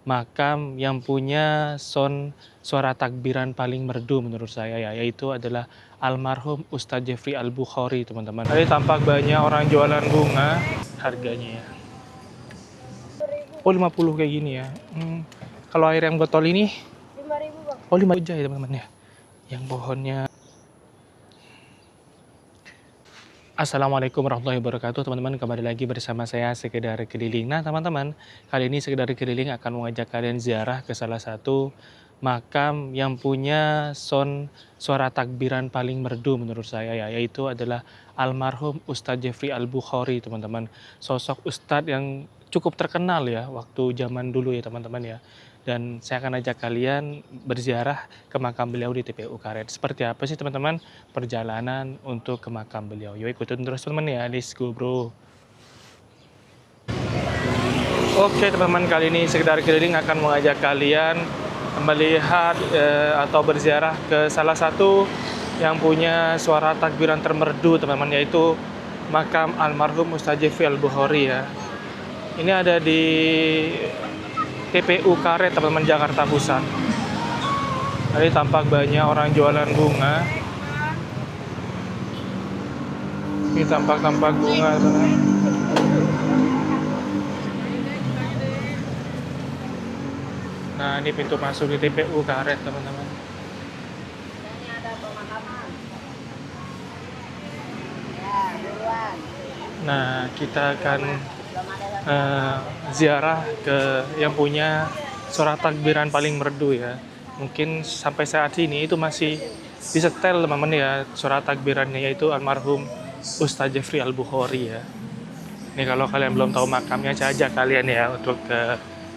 makam yang punya suara takbiran paling merdu menurut saya ya, yaitu adalah almarhum Ustadz Jeffrey Al-Bukhari, teman-teman. Tadi tampak banyak orang jualan bunga, harganya ya. Oh 50 kayak gini ya. Kalau air yang botol ini 5.000 bang. Oh 5 aja ya teman-teman ya. Yang pohonnya. Assalamualaikum warahmatullahi wabarakatuh, teman-teman. Kembali lagi bersama saya Sekedar Keliling. Nah teman-teman, kali ini Sekedar Keliling akan mengajak kalian ziarah ke salah satu makam yang punya suara takbiran paling merdu menurut saya ya, yaitu adalah almarhum Ustadz Jeffrey Al-Bukhari, teman-teman. Sosok Ustadz yang cukup terkenal ya waktu zaman dulu ya teman-teman ya. Dan saya akan ajak kalian berziarah ke makam beliau di TPU Karet. Seperti apa sih teman-teman perjalanan untuk ke makam beliau? Yuk ikutin terus teman ya, let's go bro. Oke teman-teman, kali ini Sekedar Keliling akan mengajak kalian melihat atau berziarah ke salah satu yang punya suara takbiran termerdu teman-teman, yaitu makam almarhum Ustadz Jeffrey Al-Bukhari ya. Ini ada di TPU Karet teman-teman, Jakarta Pusat. Tadi tampak banyak orang jualan bunga. Ini tampak bunga teman-teman. Nah ini pintu masuk di TPU Karet teman-teman. Nah kita akan ziarah ke yang punya suara takbiran paling merdu ya. Mungkin sampai saat ini itu masih disetel teman-teman ya, suara takbirannya, yaitu almarhum Ustadz Jeffrey Al-Bukhari ya. Ini kalau kalian belum tahu makamnya, saya ajak kalian ya untuk ke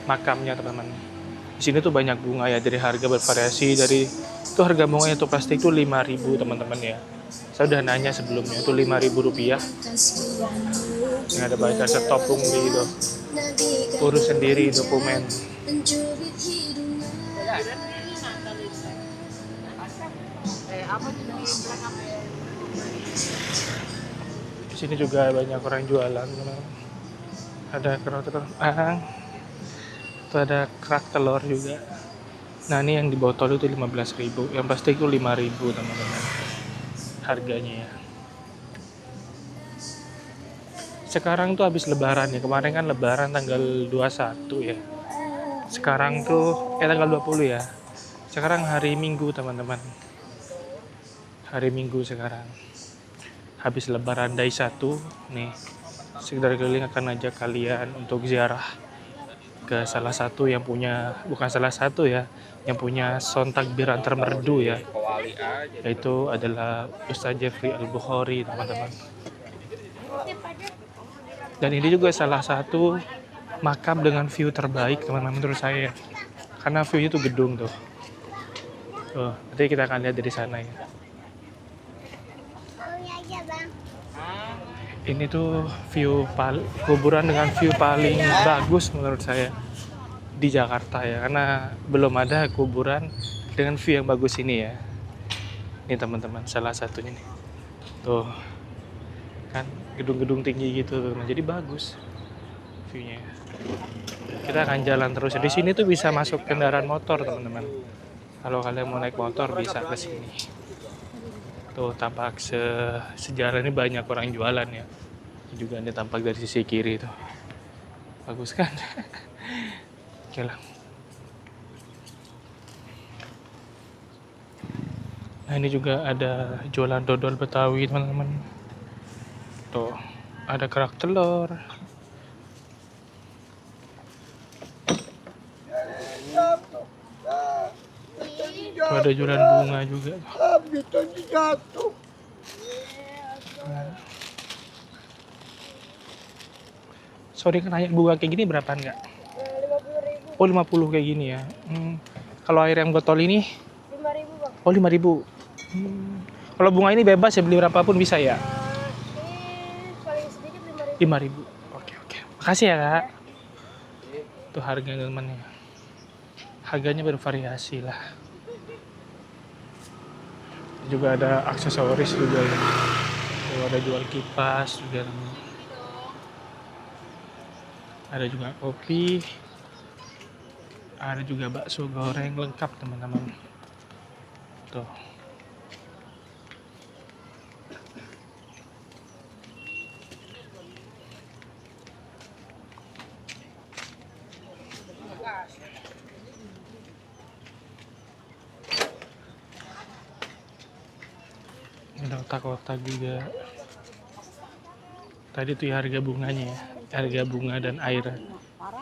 makamnya teman-teman. Di sini tuh banyak bunga ya, dari harga bervariasi, dari itu harga bunganya tuh plastik tuh 5.000 teman-teman ya. Saya udah nanya sebelumnya itu 5.000 rupiah. Ini ada baca setopung gitu. Urus sendiri dokumen. Di sini juga banyak orang jualan teman-teman. Ada kerak telur, itu ada kerak telur juga. Nah ini yang di botol itu 15.000, yang plastik itu 5.000 teman-teman harganya ya. Sekarang tuh habis lebaran ya, kemarin kan lebaran tanggal 21 ya. Sekarang tuh tanggal 20 ya. Sekarang hari Minggu teman-teman. Hari Minggu sekarang. Habis lebaran Dai 1 nih. Sekedar Keliling akan ajak kalian untuk ziarah ke salah satu yang punya, bukan salah satu ya, yang punya sound takbiran termerdu ya, yaitu adalah Ustadz Jeffrey Al-Bukhari teman-teman. Dan ini juga salah satu makam dengan view terbaik teman-teman menurut saya ya. Karena view-nya tuh gedung tuh. Nanti kita akan lihat dari sana ya. Ini tuh view kuburan dengan view paling bagus menurut saya di Jakarta ya, karena belum ada kuburan dengan view yang bagus ini ya. Ini teman-teman, salah satunya nih. Tuh kan gedung-gedung tinggi gitu teman, jadi bagus viewnya. Kita akan jalan terus. Di sini tuh bisa masuk kendaraan motor teman-teman. Kalau kalian mau naik motor bisa ke sini. Tuh tampak sejarah ini banyak orang jualan ya. Juga ini tampak dari sisi kiri tuh. Bagus kan? Oke lah. Nah ini juga ada jualan dodol Betawi teman-teman. Tuh ada kerak telur. Tuh ada jualan bunga juga. Sorry kan nanya, bunga kayak gini berapaan nggak? 50.000. Oh 50 kayak gini ya. Kalau air yang botol ini 5.000 bang. Oh 5.000. Kalau bunga ini bebas ya, beli berapapun bisa ya? Ini paling sedikit 5.000. Oke. Makasih ya kak. Itu harganya teman-teman. Harganya bervariasi lah. Juga ada aksesoris juga ya. Tuh, ada jual kipas juga. Ada juga kopi. Ada juga bakso goreng lengkap teman-teman. Tuh. Ada kotak-kotak juga. Tadi tuh ya harga bunganya ya. Harga bunga dan air.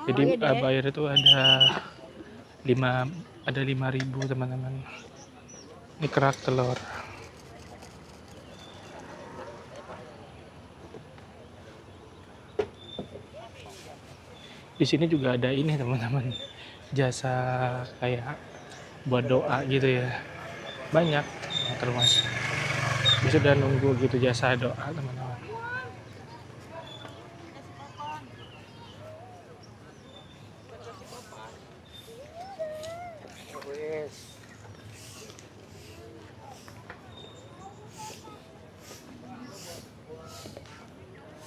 Jadi air itu ada 5.000 teman-teman. Ini kerak telur. Di sini juga ada ini teman-teman. Jasa kayak buat doa gitu ya. Banyak yang termasuk. Bisa udah nunggu gitu jasa doa teman-teman.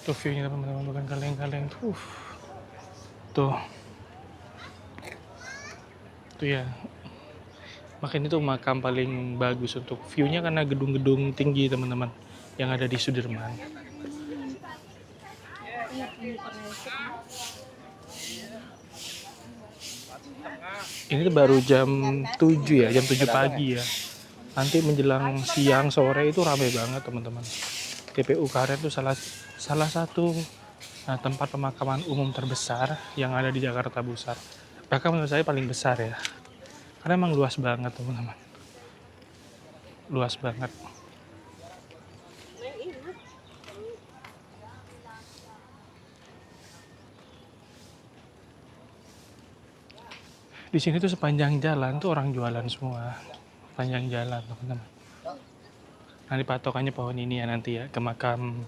Tuh view-nya teman-teman, bukan kaleng-kaleng tuh. Tuh. Tuh ya. Makanya itu makam paling bagus untuk view-nya karena gedung-gedung tinggi teman-teman yang ada di Sudirman. Ini tuh baru jam 7 ya, jam 7 pagi ya. Nanti menjelang siang sore itu ramai banget teman-teman. TPU Karet itu salah satu tempat pemakaman umum terbesar yang ada di Jakarta Pusat. Bahkan menurut saya paling besar ya. Karena emang luas banget teman-teman. Luas banget. Di sini tuh sepanjang jalan tuh orang jualan semua. Panjang jalan teman-teman. Nanti patokannya pohon ini ya nanti ya ke makam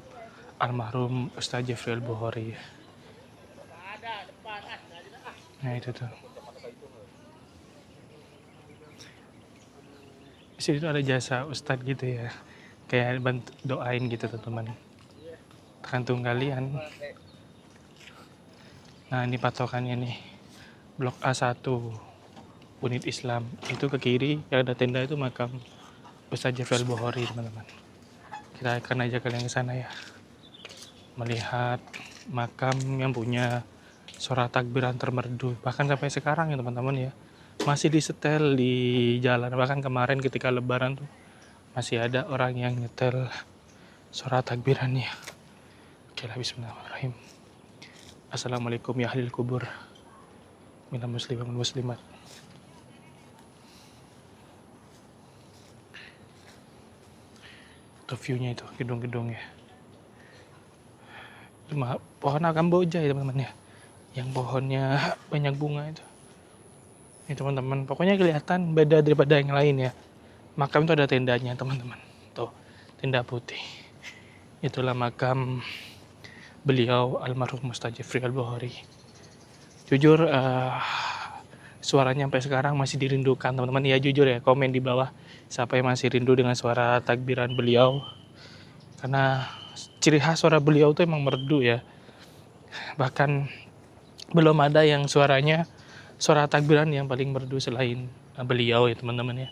almarhum Ustaz Jeffrey Al-Bukhari. Nah itu tuh. Di sini tuh ada jasa Ustadz gitu ya. Kayak bantu doain gitu teman-teman. Tergantung kalian. Nah ini patokannya nih. Blok A1 unit Islam. Itu ke kiri yang ada tenda itu makam Ustaz Jeffrey Al-Bukhari teman-teman. Kita akan ajak kalian ke sana ya. Melihat makam yang punya suara takbiran termerdu. Bahkan sampai sekarang ya teman-teman ya. Masih disetel di jalan. Bahkan kemarin ketika lebaran tuh masih ada orang yang nyetel suara takbirannya. Oke lah, bismillahirrahmanirrahim. Assalamualaikum ya ahlil kubur. Minal muslim wal muslimat. Itu view-nya itu, gedung-gedungnya. Cuma pohon Kamboja ya teman-teman ya. Yang pohonnya banyak bunga itu. Ini teman-teman, pokoknya kelihatan beda daripada yang lain ya. Makam itu ada tendanya teman-teman. Tuh, tenda putih. Itulah makam beliau almarhum Ustaz Jeffrey Al-Bukhari. Jujur suaranya sampai sekarang masih dirindukan teman-teman ya, jujur ya, komen di bawah siapa yang masih rindu dengan suara takbiran beliau, karena ciri khas suara beliau itu emang merdu ya. Bahkan belum ada yang suara takbiran yang paling merdu selain beliau ya teman-teman ya.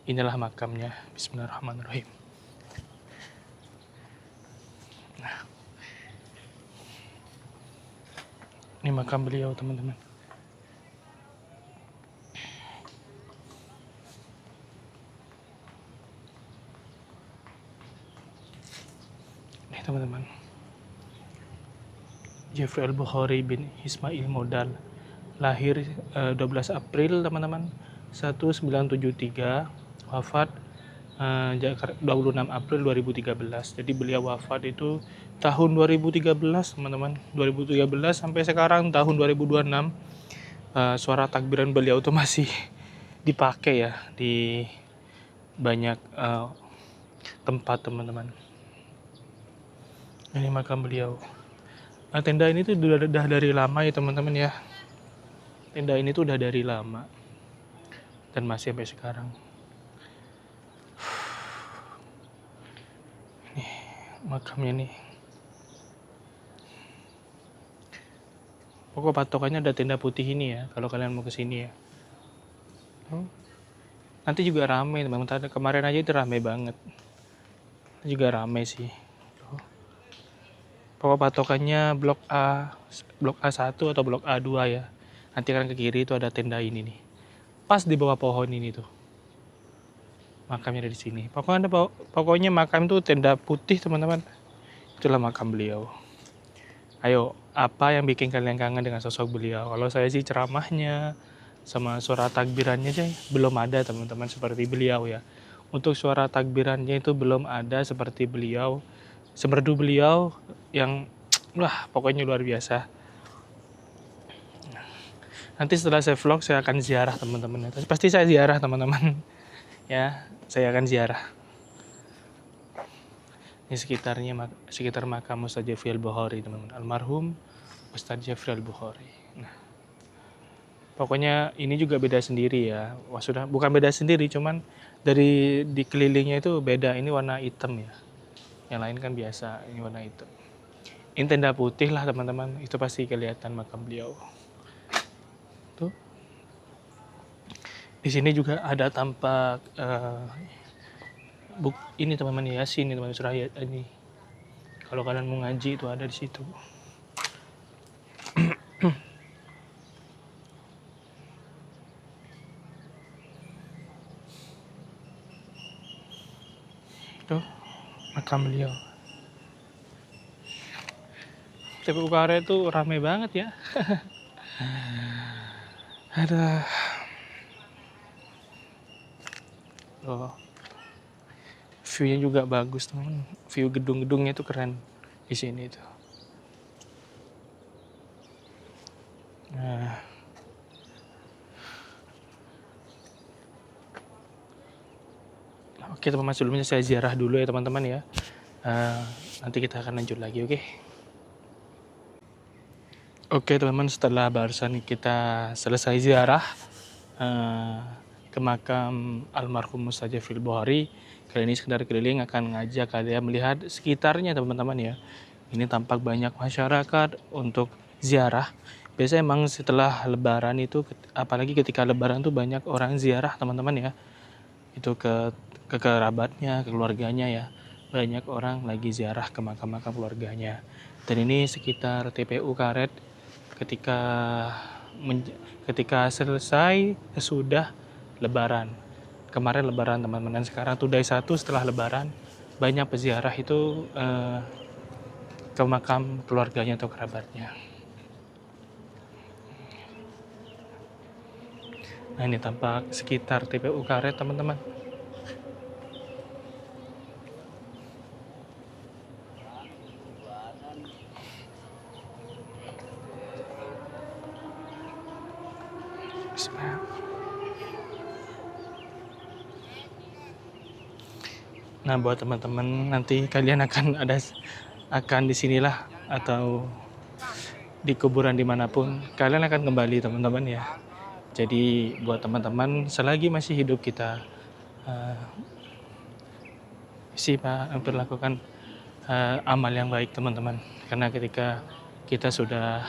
Inilah makamnya. Bismillahirrahmanirrahim. Nah, ini makam beliau teman-teman. Nih teman-teman, Jeffrey Al-Bukhari bin Ismail Modal, lahir 12 April teman-teman 1973, wafat 26 April 2013. Jadi beliau wafat itu tahun 2013 teman-teman, 2013 sampai sekarang tahun 2026. Suara takbiran beliau itu masih dipakai ya di banyak tempat teman-teman. Ini makam beliau. Nah, tenda ini tuh udah dari lama ya teman-teman ya. Tenda ini tuh udah dari lama dan masih sampai sekarang. Nih makamnya nih. Pokok patokannya ada tenda putih ini ya kalau kalian mau kesini ya. Oh, nanti juga rame teman-teman. Kemarin aja itu rame banget. Juga rame sih. Pokok patokannya Blok A1 atau Blok A2 ya. Nanti kan ke kiri itu ada tenda ini nih. Pas di bawah pohon ini tuh. Makamnya ada di sini. Pokoknya makam itu tenda putih teman-teman. Itulah makam beliau. Ayo, apa yang bikin kalian kangen dengan sosok beliau? Kalau saya sih ceramahnya sama suara takbirannya aja belum ada teman-teman seperti beliau ya. Untuk suara takbirannya itu belum ada seperti beliau. Semerdu beliau yang wah pokoknya luar biasa. Nanti setelah saya vlog saya akan ziarah teman-teman. Pasti saya ziarah teman-teman. Ya, saya akan ziarah. Ini sekitar makam Ustaz Jafri Al-Bukhari teman-teman. Almarhum Ustaz Jafri Al-Bukhari. Nah, pokoknya ini juga beda sendiri ya. Wah, sudah bukan beda sendiri, cuman dari di kelilingnya itu beda. Ini warna hitam ya. Yang lain kan biasa, ini warna hitam. Ini tenda putih lah teman-teman. Itu pasti kelihatan makam beliau. Tuh. Di sini juga ada tampak ini teman-teman Yasin, ini teman-teman surah ini. Kalau kalian mau ngaji itu ada di situ. Tuh, makam beliau. TPU Karet tuh rame banget ya. Ada. Oh. View-nya juga bagus teman. View gedung-gedungnya itu keren di sini tuh. Nah. Oke teman-teman, sebelumnya saya ziarah dulu ya teman-teman ya. Nanti kita akan lanjut lagi, oke? Oke teman-teman, setelah barusan kita selesai ziarah ke makam almarhum Ustaz Jafri Al-Bukhari, kali ini sekedar keliling akan ngajak kalian melihat sekitarnya teman-teman ya. Ini tampak banyak masyarakat untuk ziarah. Biasanya emang setelah lebaran itu, apalagi ketika lebaran tuh banyak orang ziarah teman-teman ya. Itu ke kerabatnya, ke keluarganya ya. Banyak orang lagi ziarah ke makam-makam keluarganya. Dan ini sekitar TPU Karet ketika selesai sudah lebaran. Kemarin lebaran teman-teman, dan sekarang tuh day 1 setelah lebaran banyak peziarah itu ke makam keluarganya atau kerabatnya. Nah ini tampak sekitar TPU Karet teman-teman. Nah buat teman-teman nanti kalian akan di sinilah atau di kuburan dimanapun kalian akan kembali teman-teman ya. Jadi buat teman-teman selagi masih hidup kita berlakukan amal yang baik teman-teman. Karena ketika kita sudah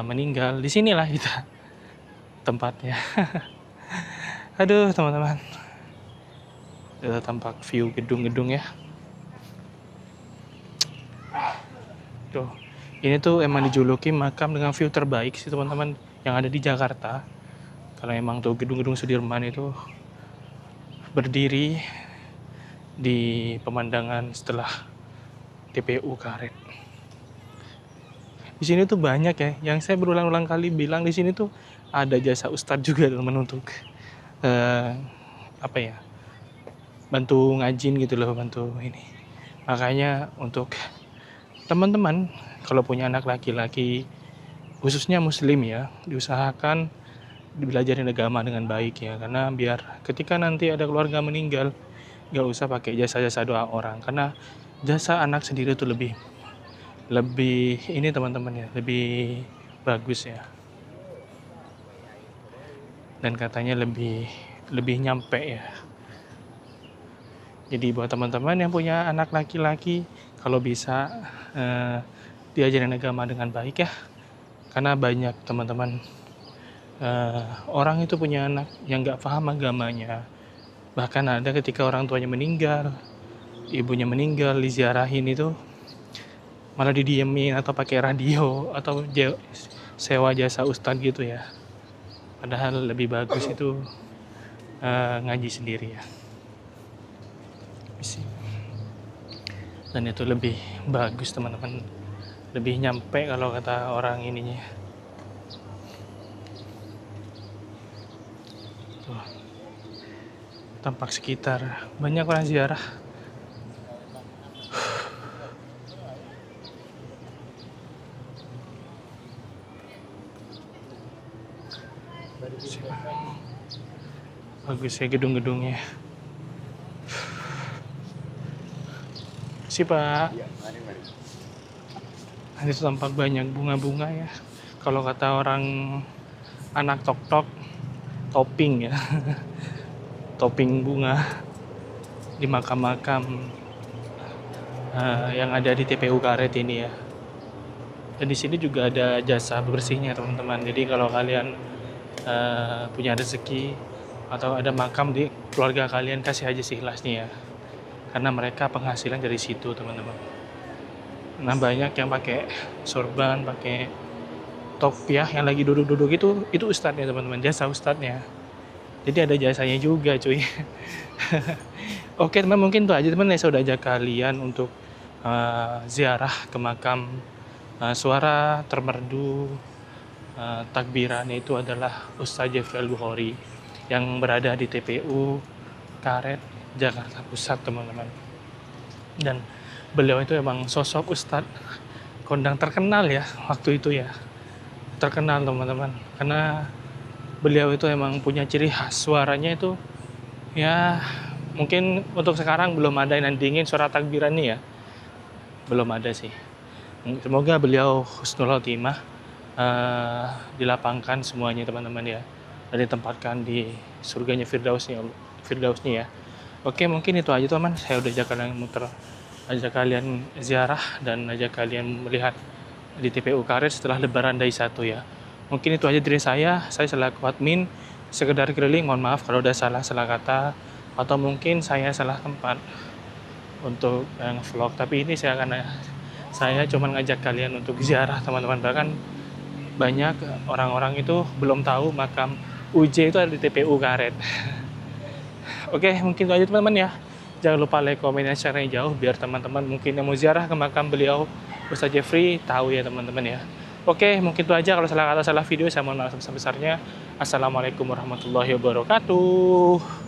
meninggal di sinilah kita tempatnya. Aduh teman-teman. Kita tampak view gedung-gedung ya. Tuh. Ini tuh emang dijuluki makam dengan view terbaik sih teman-teman yang ada di Jakarta. Karena emang tuh gedung-gedung Sudirman itu berdiri di pemandangan setelah TPU Karet. Di sini tuh banyak ya, yang saya berulang-ulang kali bilang di sini tuh ada jasa ustadz juga teman untuk bantu ngajin gitu loh, bantu ini. Makanya untuk teman-teman kalau punya anak laki-laki khususnya muslim ya, diusahakan belajarin agama dengan baik ya, karena biar ketika nanti ada keluarga meninggal nggak usah pakai jasa-jasa doa orang, karena jasa anak sendiri tuh lebih ini teman-teman ya, lebih bagus ya, dan katanya lebih nyampe ya. Jadi buat teman-teman yang punya anak laki-laki kalau bisa diajarin agama dengan baik ya, karena banyak teman-teman orang itu punya anak yang nggak paham agamanya, bahkan ada ketika orang tuanya meninggal, ibunya meninggal, diziarahin itu malah didiemin atau pakai radio atau sewa jasa ustadz gitu ya. Padahal lebih bagus itu ngaji sendiri ya. Dan itu lebih bagus teman-teman, lebih nyampe kalau kata orang ininya. Tuh, tampak sekitar banyak orang ziarah. Bagus ya gedung-gedungnya. Pak, ini tampak banyak bunga-bunga ya. Kalau kata orang anak tok-tok, topping ya. Topping bunga di makam-makam yang ada di TPU Karet ini ya. Dan di sini juga ada jasa bersihnya teman-teman. Jadi kalau kalian punya rezeki atau ada makam di keluarga kalian, kasih aja sih ikhlasnya ya. Karena mereka penghasilan dari situ teman-teman. Nah banyak yang pakai sorban, pakai topiah yang lagi duduk-duduk itu ustadznya teman-teman, jasa ustadznya. Jadi ada jasanya juga cuy. Oke teman, mungkin itu aja teman ya, saya udah ajak kalian untuk ziarah ke makam. Suara termerdu takbirannya itu adalah Ustadz Jeffrey Al-Bukhari yang berada di TPU Karet, Jakarta Pusat teman-teman. Dan beliau itu emang sosok ustadz kondang terkenal ya waktu itu ya, terkenal teman-teman, karena beliau itu emang punya ciri khas suaranya itu ya, mungkin untuk sekarang belum ada yang nandingin suara takbiran nih ya, belum ada sih. Semoga beliau husnul khotimah, dilapangkan semuanya teman-teman ya, dan ditempatkan di surganya Firdausnya ya. Oke, mungkin itu aja teman, saya udah ajak kalian ziarah dan ajak kalian melihat di TPU Karet setelah Lebaran Day 1 ya. Mungkin itu aja dari saya selaku admin, sekedar keliling, mohon maaf kalau udah salah kata atau mungkin saya salah tempat untuk vlog. Tapi ini saya cuma ngajak kalian untuk ziarah teman-teman. Bahkan banyak orang-orang itu belum tahu makam UJ itu ada di TPU Karet. Oke, mungkin itu aja teman-teman ya. Jangan lupa like, komen, dan share-nya jauh biar teman-teman mungkin yang mau ziarah ke makam beliau Ustadz Jeffrey tahu ya teman-teman ya. Oke, mungkin itu aja. Kalau salah kata, salah video, saya mohon maaf sebesar-besarnya. Assalamualaikum warahmatullahi wabarakatuh.